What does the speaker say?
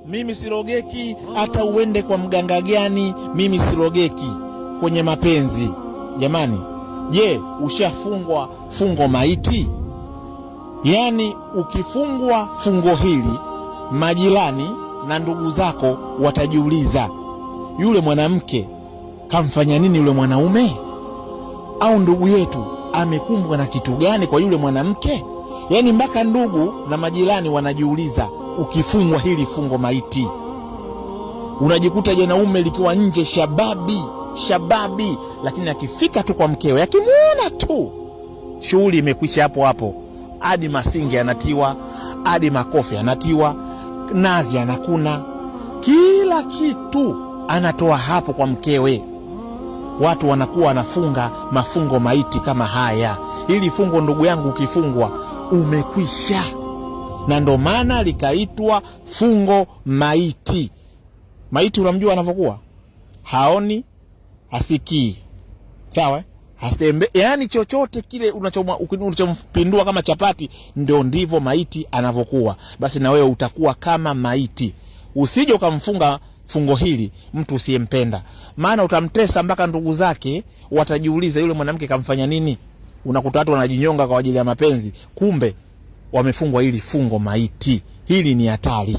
Mimi sirogeki, hata uende kwa mganga gani, mimi sirogeki kwenye mapenzi. Jamani, je, ushafungwa fungo maiti? Yani ukifungwa fungo hili, majirani na ndugu zako watajiuliza, yule mwanamke kamfanya nini yule mwanaume? Au ndugu yetu amekumbwa na kitu gani kwa yule mwanamke? Yani mpaka ndugu na majirani wanajiuliza ukifungwa hili fungo maiti. Unajikuta janaume likiwa nje shababi, lakini akifika tu kwa mkewe, akimuona tu, shughuli imekwisha hapo hapo. Hadi masingi anatiwa, hadi makofi anatiwa, nazi anakuna, kila kitu anatoa hapo kwa mkewe. Watu wanakuwa wanafunga mafungo maiti kama haya. Hili fungo, ndugu yangu, ukifungwa umekwisha, na ndo maana likaitwa fungo maiti. Maiti unamjua anavyokuwa? Haoni, hasikii, sawa? Hasembe, yani chochote kile unachompindua kama chapati, ndio ndivyo maiti anavyokuwa. Basi na wewe utakuwa kama maiti. Usije ukamfunga fungo hili mtu usiyempenda, maana utamtesa mpaka ndugu zake watajiuliza, yule mwanamke kamfanya nini? Unakuta watu wanajinyonga kwa ajili ya mapenzi, kumbe wamefungwa hili fungo maiti. Hili ni hatari.